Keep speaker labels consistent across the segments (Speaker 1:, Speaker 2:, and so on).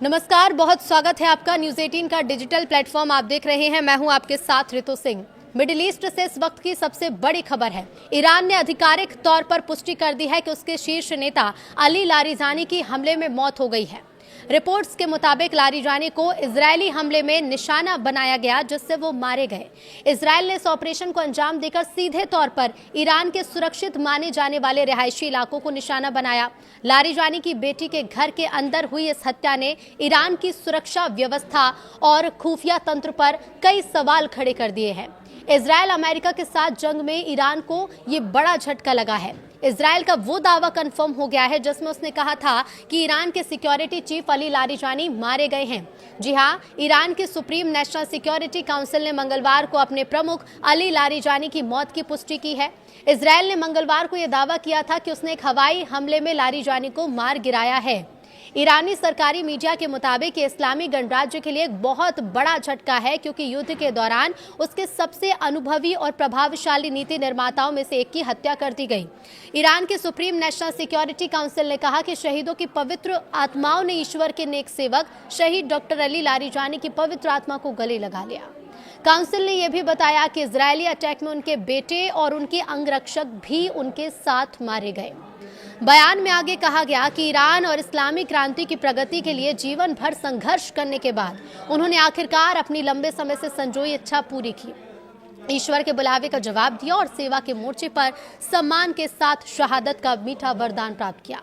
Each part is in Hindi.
Speaker 1: नमस्कार, बहुत स्वागत है आपका न्यूज 18 का डिजिटल प्लेटफॉर्म आप देख रहे हैं। मैं हूं आपके साथ ऋतु सिंह। मिडिल ईस्ट से इस वक्त की सबसे बड़ी खबर है। ईरान ने आधिकारिक तौर पर पुष्टि कर दी है कि उसके शीर्ष नेता अली लारिजानी की हमले में मौत हो गई है। रिपोर्ट्स के मुताबिक लारिजानी को इजरायली हमले में निशाना बनाया गया, जिससे वो मारे गए। इजरायल ने इस ऑपरेशन को अंजाम देकर सीधे तौर पर ईरान के सुरक्षित माने जाने वाले रिहायशी इलाकों को निशाना बनाया। लारिजानी की बेटी के घर के अंदर हुई इस हत्या ने ईरान की सुरक्षा व्यवस्था और खुफिया तंत्र पर कई सवाल खड़े कर दिए हैं। इजरायल अमेरिका के साथ जंग में ईरान को ये बड़ा झटका लगा है। इजरायल का वो दावा कंफर्म हो गया है जिसमें उसने कहा था कि ईरान के सिक्योरिटी चीफ अली लारिजानी मारे गए हैं। जी हां, ईरान की सुप्रीम नेशनल सिक्योरिटी काउंसिल ने मंगलवार को अपने प्रमुख अली लारिजानी की मौत की पुष्टि की है। इजरायल ने मंगलवार को यह दावा किया था कि उसने एक हवाई हमले में लारिजानी को मार गिराया है। ईरानी सरकारी मीडिया के मुताबिक इस्लामी गणराज्य के लिए एक बहुत बड़ा झटका है, क्योंकि युद्ध के दौरान उसके सबसे अनुभवी और प्रभावशाली नीति निर्माताओं में से एक की हत्या कर दी गई। ईरान की सुप्रीम नेशनल सिक्योरिटी काउंसिल ने कहा कि शहीदों की पवित्र आत्माओं ने ईश्वर के नेक सेवक शहीद डॉक्टर अली लारिजानी की पवित्र आत्मा को गले लगा लिया। काउंसिल ने यह भी बताया कि इजरायली अटैक में उनके बेटे और उनके अंगरक्षक भी उनके साथ मारे गए। बयान में आगे कहा गया कि ईरान और इस्लामी क्रांति की प्रगति के लिए जीवन भर संघर्ष करने के बाद उन्होंने आखिरकार अपनी लंबे समय से संजोई इच्छा पूरी की, ईश्वर के बुलावे का जवाब दिया और सेवा के मोर्चे पर सम्मान के साथ शहादत का मीठा वरदान प्राप्त किया।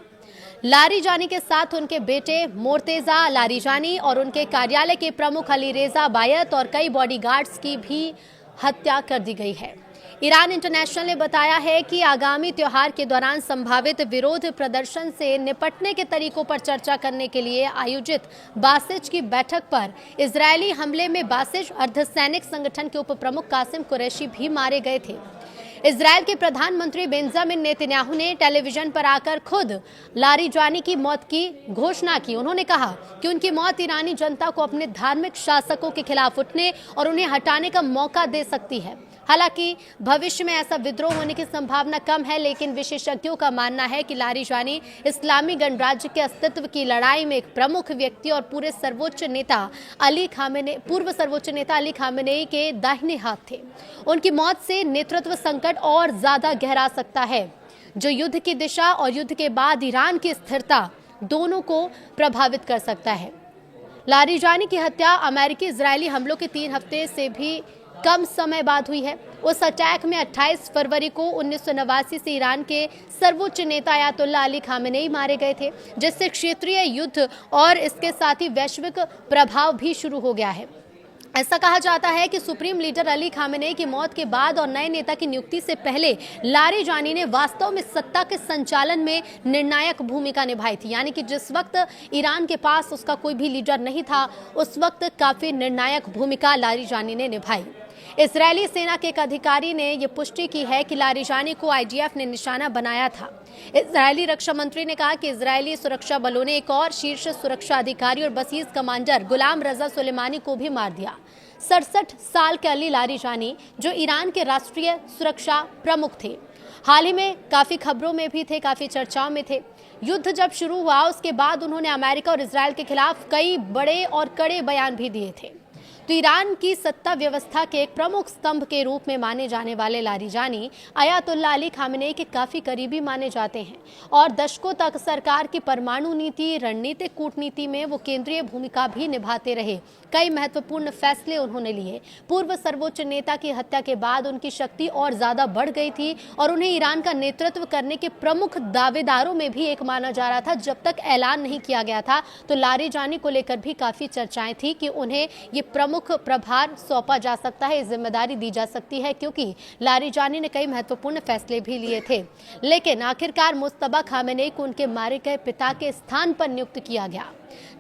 Speaker 1: लारिजानी के साथ उनके बेटे मोर्तेजा लारिजानी और उनके कार्यालय के प्रमुख अली रेजा बायत और कई बॉडीगार्ड्स की भी हत्या कर दी गई है। ईरान इंटरनेशनल ने बताया है कि आगामी त्योहार के दौरान संभावित विरोध प्रदर्शन से निपटने के तरीकों पर चर्चा करने के लिए आयोजित बासिज की बैठक पर इजरायली हमले में बासिज अर्धसैनिक संगठन के उप प्रमुख कासिम कुरैशी भी मारे गए थे। इजरायल के प्रधानमंत्री बेंजामिन नेतन्याहू ने टेलीविजन पर आकर खुद लारिजानी की मौत की घोषणा की। उन्होंने कहा कि उनकी मौत ईरानी जनता को अपने धार्मिक शासकों के खिलाफ उठने और उन्हें हटाने का मौका दे सकती है। हालांकि भविष्य में ऐसा विद्रोह होने की संभावना कम है, लेकिन विशेषज्ञों का मानना है कि लारिजानी इस्लामी गणराज्य के अस्तित्व की लड़ाई में एक प्रमुख व्यक्ति और पूर्व सर्वोच्च नेता अली खामेनेई के दाहिने हाथ थे। उनकी मौत से नेतृत्व संकट और ज्यादा गहरा सकता है, जो युद्ध की दिशा और युद्ध के बाद ईरान की स्थिरता दोनों को प्रभावित कर सकता है। लारिजानी की हत्या अमेरिकी इजरायली हमलों के 3 हफ्ते से भी कम समय बाद हुई है। उस अटैक में 28 फरवरी को 1989 से ईरान के सर्वोच्च नेता अयातुल्ला अली खामेनेई मारे गए थे, जिससे क्षेत्रीय युद्ध और इसके साथ ही वैश्विक प्रभाव भी शुरू हो गया है। ऐसा कहा जाता है कि सुप्रीम लीडर अली खामेनेई की मौत के बाद और नए नेता की नियुक्ति से पहले लारिजानी ने वास्तव में सत्ता के संचालन में निर्णायक भूमिका निभाई थी। यानी कि जिस वक्त ईरान के पास उसका कोई भी लीडर नहीं था, उस वक्त काफी निर्णायक भूमिका लारिजानी ने निभाई। इजरायली सेना के एक अधिकारी ने यह पुष्टि की है कि लारिजानी को आईडीएफ ने निशाना बनाया था। इजरायली रक्षा मंत्री ने कहा कि इजरायली सुरक्षा बलों ने एक और शीर्ष सुरक्षा अधिकारी और बसीज कमांडर गुलाम रजा सुलेमानी को भी मार दिया। 67 साल के अली लारिजानी, जो ईरान के राष्ट्रीय सुरक्षा प्रमुख थे, हाल ही में काफी खबरों में भी थे, काफी चर्चाओं में थे। युद्ध जब शुरू हुआ उसके बाद उन्होंने अमेरिका और इजरायल के खिलाफ कई बड़े और कड़े बयान भी दिए थे। तो ईरान की सत्ता व्यवस्था के एक प्रमुख स्तंभ के रूप में माने जाने वाले लारिजानी अयातुल्ला अली खामेनेई के काफी करीबी माने जाते हैं और दशकों तक सरकार की परमाणु नीति, रणनीतिक कूटनीति में वो केंद्रीय भूमिका भी निभाते रहे। कई महत्वपूर्ण फैसले उन्होंने लिए। पूर्व सर्वोच्च नेता की हत्या के बाद उनकी शक्ति और ज्यादा बढ़ गई थी और उन्हें ईरान का नेतृत्व करने के प्रमुख दावेदारों में भी एक माना जा रहा था। जब तक ऐलान नहीं किया गया था तो लारिजानी को लेकर भी काफी चर्चाएं थी कि उन्हें ये प्रमुख प्रभार सौंपा जा सकता है, जिम्मेदारी दी जा सकती है, क्योंकि लारिजानी ने कई महत्वपूर्ण फैसले भी लिए थे। लेकिन आखिरकार मुस्तबा खामेनेई को उनके मारे गए पिता के स्थान पर नियुक्त किया गया।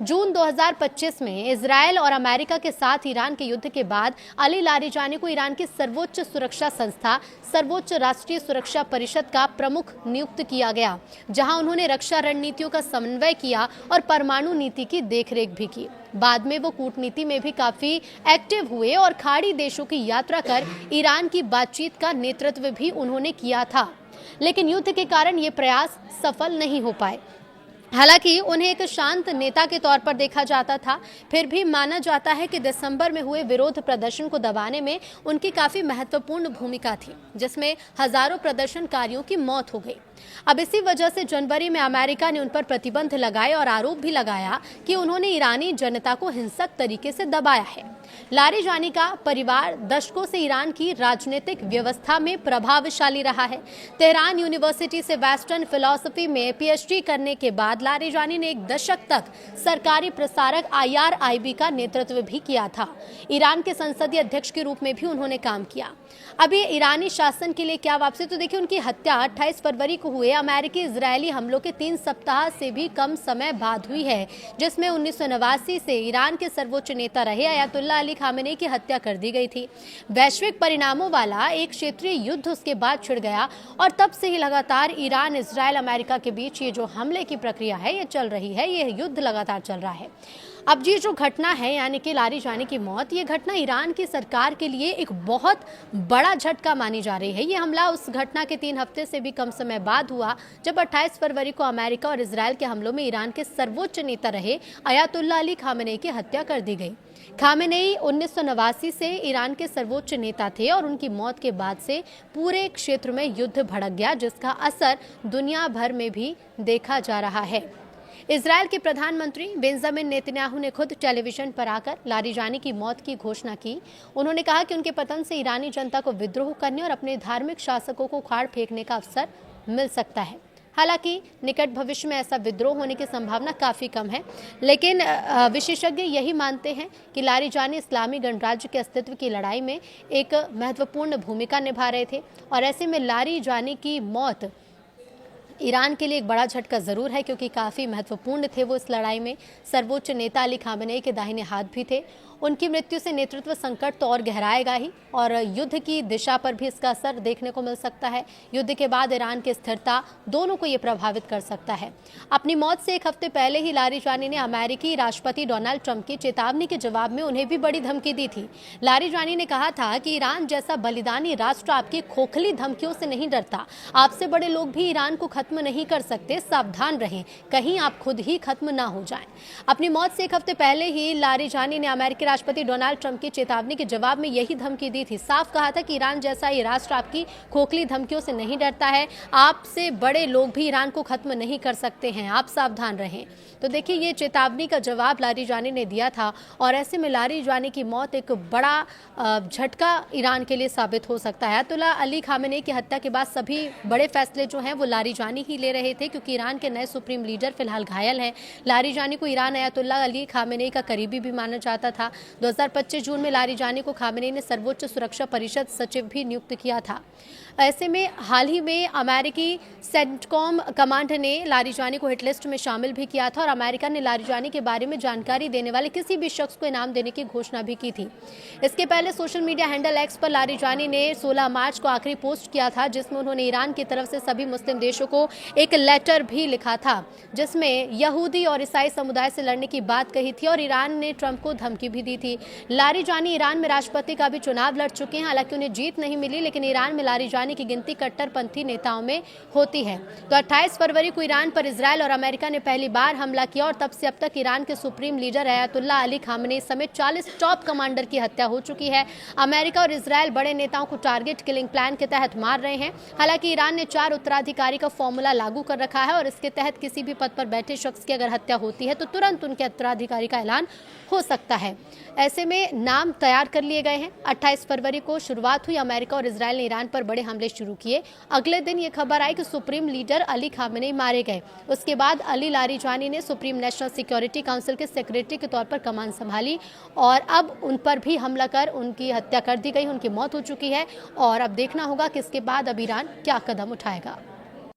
Speaker 1: जून 2025 में इजरायल और अमेरिका के साथ ईरान के युद्ध के बाद अली लारिजानी को ईरान की सर्वोच्च सुरक्षा संस्था सर्वोच्च राष्ट्रीय सुरक्षा परिषद का प्रमुख नियुक्त किया गया, जहां उन्होंने रक्षा रणनीतियों का समन्वय किया और परमाणु नीति की देखरेख भी की। बाद में वो कूटनीति में भी काफी एक्टिव हुए और खाड़ी देशों की यात्रा कर ईरान की बातचीत का नेतृत्व भी उन्होंने किया था। लेकिन युद्ध के कारण ये प्रयास सफल नहीं हो पाए। हालांकि उन्हें एक शांत नेता के तौर पर देखा जाता था, फिर भी माना जाता है कि दिसंबर में हुए विरोध प्रदर्शन को दबाने में उनकी काफी महत्वपूर्ण भूमिका थी, जिसमें हजारों प्रदर्शनकारियों की मौत हो गई। अब इसी वजह से जनवरी में अमेरिका ने उन पर प्रतिबंध लगाए और आरोप भी लगाया कि उन्होंने ईरानी जनता को हिंसक तरीके से दबाया है। लारिजानी का परिवार दशकों से ईरान की राजनीतिक व्यवस्था में प्रभावशाली रहा है। तेहरान यूनिवर्सिटी से वेस्टर्न फिलॉसफी में पीएचडी करने के बाद लारिजानी ने एक दशक तक सरकारी प्रसारक IRIB का नेतृत्व भी किया था। ईरान के संसदीय अध्यक्ष के रूप में भी उन्होंने काम किया। अब ये ईरानी शासन के लिए क्या वापसी, तो देखिए उनकी हत्या 28 फरवरी को हुए अमेरिकी इजरायली हमलों के 3 सप्ताह से भी कम समय बाद हुई है, जिसमें 1989 से ईरान के सर्वोच्च नेता रहे अयातुल्ला अली खामेनेई की हत्या कर दी गई थी। वैश्विक परिणामों वाला एक क्षेत्रीय युद्ध उसके बाद छिड़ गया और तब से ही लगातार ईरान, इजरायल, अमेरिका के बीच ये जो हमले की प्रक्रिया है ये चल रही है, ये युद्ध लगातार चल रहा है। अब ये जो घटना है यानी कि लारिजानी की मौत, ये घटना ईरान की सरकार के लिए एक बहुत बड़ा झटका मानी जा रही है। ये हमला उस घटना के 3 हफ्ते से भी कम समय बाद हुआ जब 28 फरवरी को अमेरिका और इजरायल के हमलों में ईरान के सर्वोच्च नेता रहे अयातुल्ला अली खामेनेई की हत्या कर दी गई। खामेनेई 1989 से ईरान के सर्वोच्च नेता थे और उनकी मौत के बाद से पूरे क्षेत्र में युद्ध भड़क गया, जिसका असर दुनिया भर में भी देखा जा रहा है। इजरायल के प्रधानमंत्री बेंजामिन नेतन्याहू ने खुद टेलीविजन पर आकर लारिजानी की मौत की घोषणा की। उन्होंने कहा कि उनके पतन से ईरानी जनता को विद्रोह करने और अपने धार्मिक शासकों को उखाड़ फेंकने का अवसर मिल सकता है। हालांकि निकट भविष्य में ऐसा विद्रोह होने की संभावना काफ़ी कम है, लेकिन विशेषज्ञ यही मानते हैं कि लारिजानी इस्लामी गणराज्य के अस्तित्व की लड़ाई में एक महत्वपूर्ण भूमिका निभा रहे थे और ऐसे में लारिजानी की मौत ईरान के लिए एक बड़ा झटका ज़रूर है, क्योंकि काफ़ी महत्वपूर्ण थे वो इस लड़ाई में। सर्वोच्च नेता अली खामेनेई के दाहिने हाथ भी थे। उनकी मृत्यु से नेतृत्व संकट तो और गहराएगा ही और युद्ध की दिशा पर भी इसका असर देखने को मिल सकता है। युद्ध के बाद ईरान की स्थिरता दोनों को ये प्रभावित कर सकता है। अपनी मौत से 1 हफ्ते पहले ही लारिजानी ने अमेरिकी राष्ट्रपति डोनाल्ड ट्रंप की चेतावनी के जवाब में उन्हें भी बड़ी धमकी दी थी। लारिजानी ने कहा था कि ईरान जैसा बलिदानी राष्ट्र आपकी खोखली धमकियों से नहीं डरता, आपसे बड़े लोग भी ईरान को खत्म नहीं कर सकते, सावधान रहें, कहीं आप खुद ही खत्म ना हो जाएं। अपनी मौत से 1 हफ्ते पहले ही लारिजानी ने अमेरिकी राष्ट्रपति डोनाल्ड ट्रंप की चेतावनी के जवाब में यही धमकी दी थी। साफ कहा था कि ईरान जैसा ये राष्ट्र आपकी खोखली धमकियों से नहीं डरता है, आपसे बड़े लोग भी ईरान को खत्म नहीं कर सकते हैं, आप सावधान रहें। तो देखिए ये चेतावनी का जवाब लारिजानी ने दिया था और ऐसे में लारिजानी की मौत एक बड़ा झटका ईरान के लिए साबित हो सकता है। अयातुल्ला अली खामेनेई की हत्या के बाद सभी बड़े फैसले जो हैं वो लारिजानी ही ले रहे थे, क्योंकि ईरान के नए सुप्रीम लीडर फिलहाल घायल हैं। लारिजानी को ईरान अयातुल्ला अली खामेनेई का करीबी भी माना जाता था। 2025 जून में लारिजानी को खामेनेई ने सर्वोच्च सुरक्षा परिषद सचिव भी नियुक्त किया था। ऐसे में हाल ही में अमेरिकी सेंटकॉम कमांड ने लारिजानी को हिटलिस्ट में शामिल भी किया था और अमेरिका ने लारिजानी के बारे में जानकारी देने वाले किसी भी शख्स को इनाम देने की घोषणा भी की थी। इसके पहले सोशल मीडिया हैंडल एक्स पर लारिजानी ने 16 मार्च को आखिरी पोस्ट किया था, जिसमें उन्होंने ईरान की तरफ से सभी मुस्लिम देशों को एक लेटर भी लिखा था, जिसमें यहूदी और ईसाई समुदाय से लड़ने की बात कही थी और ईरान ने ट्रंप को धमकी भी दी थी। लारिजानी ईरान में राष्ट्रपति का भी चुनाव लड़ चुके हैं, हालांकि उन्हें जीत नहीं मिली, लेकिन ईरान में लारिजानी की गिनती कट्टरपंथी नेताओं में होती है। तो 28 फरवरी को ईरान पर इजरायल और अमेरिका ने पहली बार हमला किया और तब से अब तक ईरान के supreme leader Ayatollah Ali Khamenei समेत 40 टॉप कमांडर की हत्या हो चुकी है। अमेरिका और इजरायल बड़े नेताओं को टारगेट किलिंग प्लान के तहत मार रहे हैं। हालांकि ईरान ने 4 उत्तराधिकारी का फॉर्मूला लागू कर रखा है और इसके तहत किसी भी पद पर बैठे शख्स की अगर हत्या होती है तो तुरंत उनके उत्तराधिकारी का ऐलान हो सकता है। ऐसे में नाम तैयार कर लिए गए हैं। 28 फरवरी को शुरुआत हुई, अमेरिका और इजरायल ने ईरान पर बड़े हमले शुरू किए। अगले दिन ये खबर आई कि सुप्रीम लीडर अली खामेनेई मारे गए। उसके बाद अली लारिजानी ने सुप्रीम नेशनल सिक्योरिटी काउंसिल के सेक्रेटरी के तौर पर कमान संभाली और अब उन पर भी हमला कर उनकी हत्या कर दी गई, उनकी मौत हो चुकी है और अब देखना होगा कि इसके बाद अब ईरान क्या कदम उठाएगा।